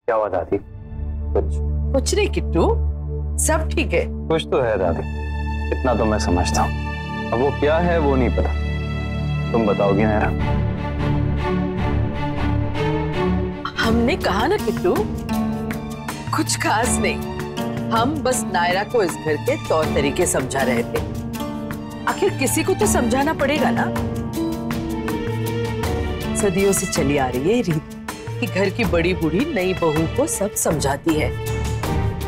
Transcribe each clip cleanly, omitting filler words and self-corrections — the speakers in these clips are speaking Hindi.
क्या हुआ दादी? कुछ नहीं किट्टू, सब ठीक है। कुछ तो है दादी, इतना तो मैं समझता हूँ। अब वो क्या है वो नहीं पता, तुम बताओगी नायरा? हमने कहा ना किट्टू, कुछ खास नहीं। हम बस नायरा को इस घर के तौर तरीके समझा रहे थे। आखिर किसी को तो समझाना पड़ेगा ना। सदियों से चली आ रही है रीत कि घर की बड़ी बूढ़ी नई बहू को सब समझाती है।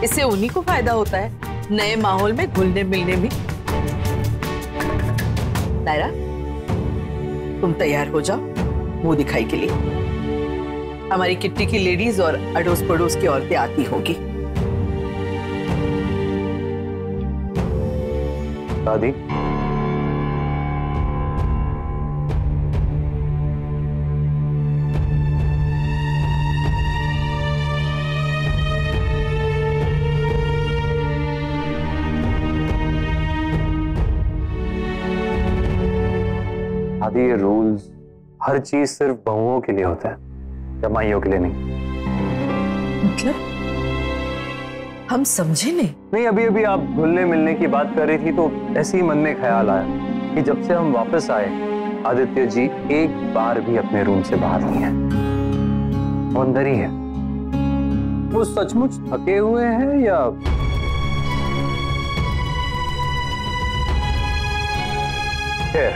इससे उन्हीं को फायदा होता है नए माहौल में घुलने मिलने में। नायरा, तुम तैयार हो जाओ मुंह दिखाई के लिए। हमारी किट्टी की लेडीज और अड़ोस पड़ोस की औरतें आती होगी। दादी, दादी ये रूल्स, हर चीज सिर्फ बहुओं के लिए होता है, जमाइयों के लिए नहीं। मतलब हम समझे नहीं। अभी अभी आप घुलने मिलने की बात कर रही थी तो ऐसे ही मन में ख्याल आया कि जब से हम वापस आए आदित्य जी एक बार भी अपने रूम से बाहर नहीं है, वो अंदर ही है। वो सचमुच थके हुए हैं या खैर,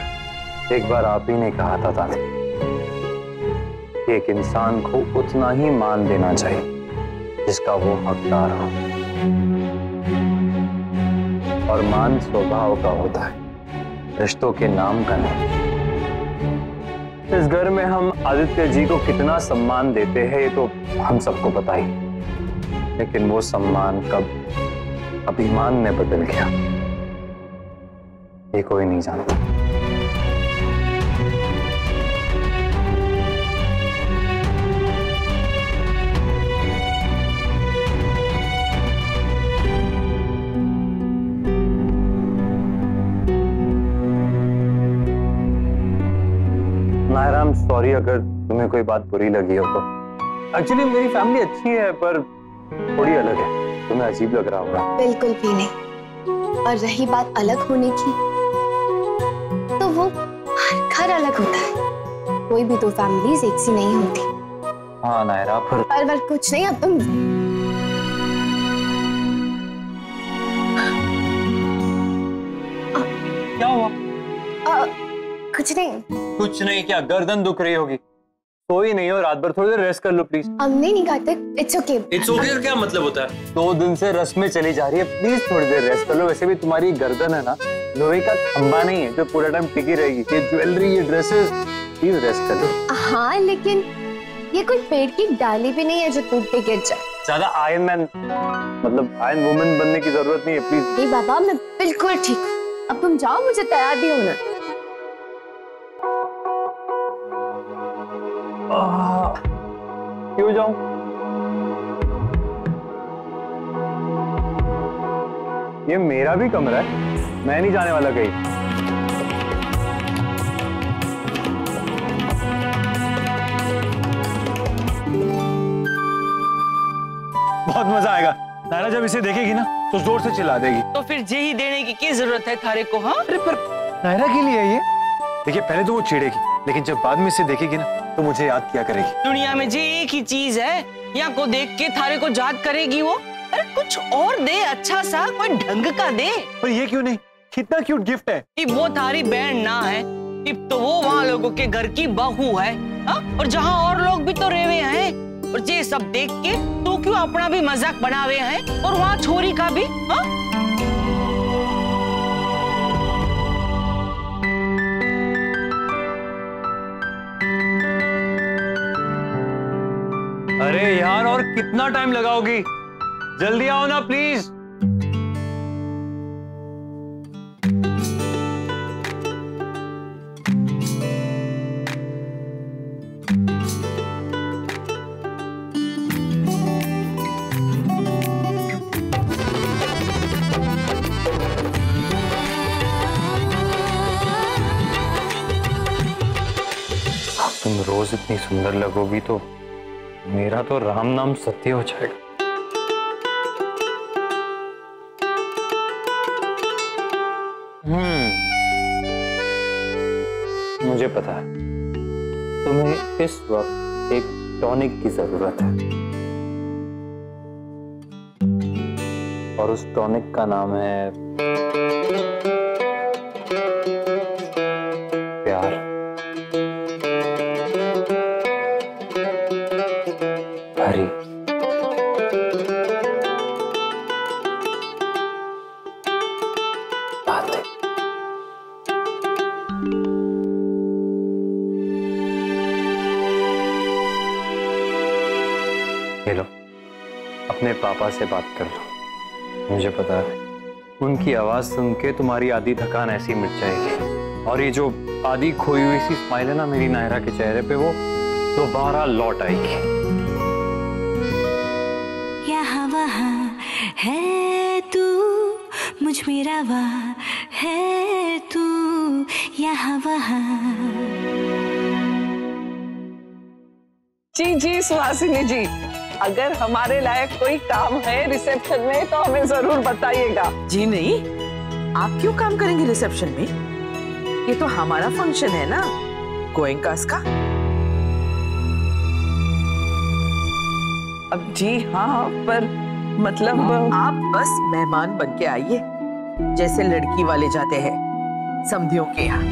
एक बार आप ही ने कहा था दादी, एक इंसान को उतना ही मान देना चाहिए जिसका वो हकदार हो, और मान स्वभाव का होता है, रिश्तों के नाम का नहीं। इस घर में हम आदित्य जी को कितना सम्मान देते हैं ये तो हम सबको पता ही, लेकिन वो सम्मान कब अभिमान में बदल गया ये कोई नहीं जानता। नायरा, आई एम सॉरी अगर तुम्हें कोई बात बुरी लगी हो तो। एक्चुअली मेरी फैमिली अच्छी है पर थोड़ी अलग है, तुम्हें अजीब लग रहा होगा। बिल्कुल भी नहीं। और रही बात अलग होने की, तो वो हर घर अलग होता है, कोई भी दो फैमिलीज एक सी नहीं होती। हाँ नायरा, पर कुछ नहीं। अब तुम क्या हुआ? कुछ नहीं। कुछ नहीं क्या? गर्दन दुख रही होगी, सोई नहीं हो रात भर, थोड़ी देर रेस्ट कर लो प्लीज। नहीं Kartik, it's okay. It's okay का क्या मतलब होता है? 2 दिन से रस में चली जा रही है, प्लीज थोड़ी देर रेस्ट कर लो। वैसे भी तुम्हारी गर्दन है ना लोहे का खंबा नहीं है जो पूरा टाइम टिकी रहेगी। ये ज्वेलरी, ये ड्रेसेस, प्लीज रेस्ट कर लो। हाँ लेकिन ये कोई पेड़ की डाली भी नहीं है जो टूट के गिर जाए। ज्यादा आयरन मैन, मतलब आयरन वुमन बनने की जरूरत नहीं है प्लीज। नहीं बाबा, मैं बिल्कुल ठीक हूँ। अब तुम जाओ, मुझे तैयार भी होना। क्यों जाऊं? ये मेरा भी कमरा है, मैं नहीं जाने वाला कहीं। बहुत मजा आएगा। नायरा जब इसे देखेगी ना तो जोर से चिल्ला देगी। तो फिर जे ही देने की जरूरत है थारे को? हाँ, अरे पर नायरा के लिए है ये। देखिए पहले तो वो चिढ़ेगी, लेकिन जब बाद में इसे देखेगी ना तो मुझे याद किया करेगी। दुनिया में जी एक ही चीज है, यहाँ को देख के थारे को याद करेगी वो। अरे कुछ और दे, अच्छा सा कोई ढंग का दे। पर ये क्यों नहीं? कितना क्यूट गिफ्ट है। कि वो थारी बहन ना है, कि तो वो वहाँ लोगों के घर की बहू है। और जहाँ और लोग भी तो रेवे हैं, और ये सब देख के तू क्यों अपना भी मजाक बनावे हैं, और वहाँ छोरी का भी। अरे यार और कितना टाइम लगाओगी? जल्दी आओ ना प्लीज। तुम रोज इतनी सुंदर लगोगी तो मेरा तो राम नाम सत्य हो जाएगा। मुझे पता है तुम्हें इस वक्त एक टॉनिक की जरूरत है, और उस टॉनिक का नाम है प्यार। हरी, बातें। ले लो, अपने पापा से बात कर लो। मुझे पता है उनकी आवाज सुन के तुम्हारी आधी थकान ऐसी मिट जाएगी, और ये जो आधी खोई हुई सी स्माइल है ना मेरी नायरा के चेहरे पे, वो दोबारा लौट आएगी। यहाँ वहाँ है तू, मुझ में रवा है तू, यहाँ वहाँ। जी जी सुहासिनी जी, अगर हमारे लायक कोई काम है रिसेप्शन में तो हमें जरूर बताइएगा। जी नहीं, आप क्यों काम करेंगे रिसेप्शन में? ये तो हमारा फंक्शन है ना, गोयंकास का। अब जी हाँ, पर मतलब आप बस मेहमान बन के आइए, जैसे लड़की वाले जाते हैं समधियों के यहाँ।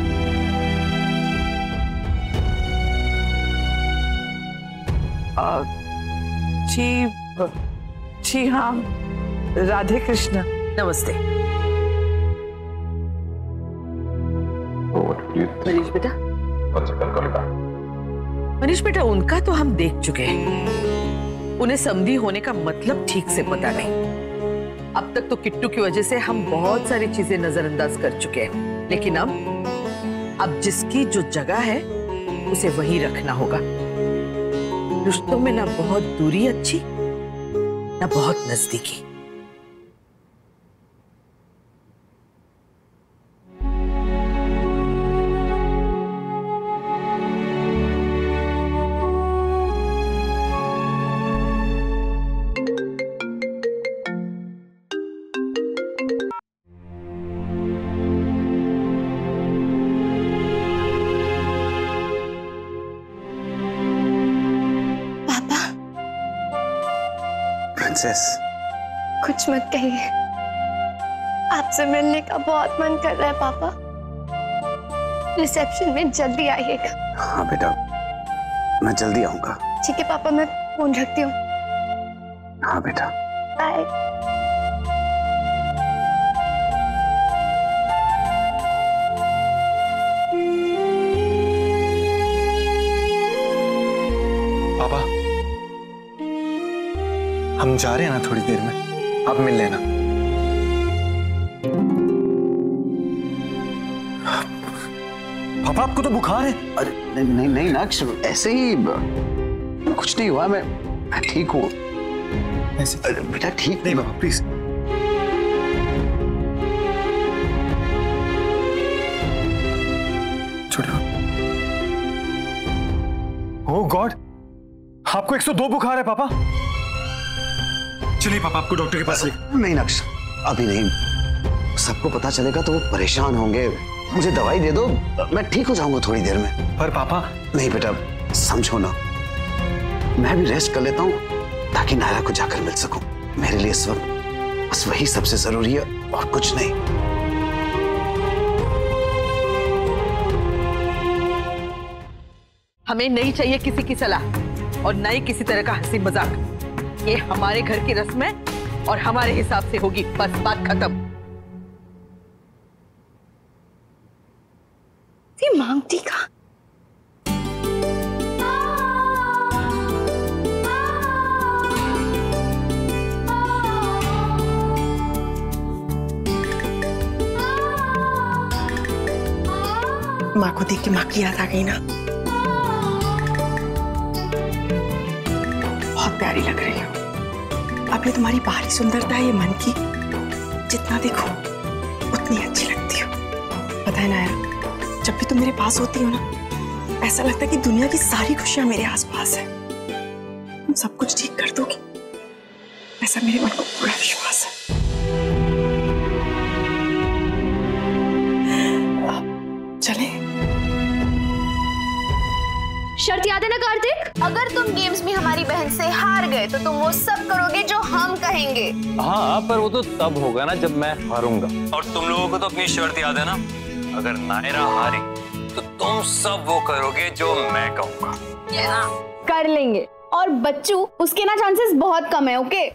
जी हाँ, राधे कृष्ण। नमस्ते। मनीष बेटा, मनीष बेटा, उनका तो हम देख चुके हैं। उन्हें समधी होने का मतलब ठीक से पता नहीं। अब तक तो किट्टू की वजह से हम बहुत सारी चीजें नजरअंदाज कर चुके हैं, लेकिन अब जिसकी जो जगह है उसे वही रखना होगा। रिश्तों में ना बहुत दूरी अच्छी, ना बहुत नजदीकी। प्रिंसेस, कुछ मत कहिए, आपसे मिलने का बहुत मन कर रहा है पापा। रिसेप्शन में जल्दी आइएगा। हाँ बेटा, मैं जल्दी आऊंगा। ठीक है पापा, मैं फोन रखती हूँ। हाँ बेटा, बाय। पापा, हम जा रहे हैं ना थोड़ी देर में, आप मिल लेना। पापा, आपको तो बुखार है। अरे नहीं नहीं नहीं नक्श, ऐसे ही कुछ नहीं हुआ, मैं ठीक हूँ। ऐसे अरे बेटा ठीक नहीं पापा, प्लीज। छोड़ो। ओह गॉड, आपको 102 बुखार है पापा। चलिए पापा, आपको डॉक्टर के पास ले। नहीं नक्श, अभी नहीं। सबको पता चलेगा तो वो परेशान होंगे। मुझे दवाई दे दो, मैं ठीक हो जाऊंगा थोड़ी देर में। पर पापा। नहीं बेटा, समझो ना, मैं भी रेस्ट कर लेता हूँ ताकि नायरा को जाकर मिल सकूं। मेरे लिए इस वक्त बस वही सबसे जरूरी है और कुछ नहीं। हमें नहीं चाहिए किसी की सलाह और न ही किसी तरह का हंसी मजाक। ये हमारे घर की रस्म है और हमारे हिसाब से होगी, बस बात खत्म। ये मांगती का माँ को देख के माँ की याद आ गई ना। बहुत प्यारी लग रही हो। अब ये तुम्हारी बाहरी सुंदरता है, ये मन की, जितना देखो उतनी अच्छी लगती हो। पता है नायरा, जब भी तुम मेरे पास होती हो ना, ऐसा लगता है कि दुनिया की सारी खुशियां मेरे आसपास है। सब कुछ ठीक कर दोगी, ऐसा मेरे मन को पूरा विश्वास है। चले। शर्त याद है ना कार्तिक? अगर तुम गेम्स में हमारी बहन से हार गए तो तुम वो सब करोगे जो हम कहेंगे। हाँ, पर वो तो तब होगा ना जब मैं हारूंगा। और तुम लोगों को तो अपनी शर्त याद है ना? अगर नायरा हारी तो तुम सब वो करोगे जो मैं कहूँगा। कर लेंगे। और बच्चू, उसके ना चांसेस बहुत कम है। ओके?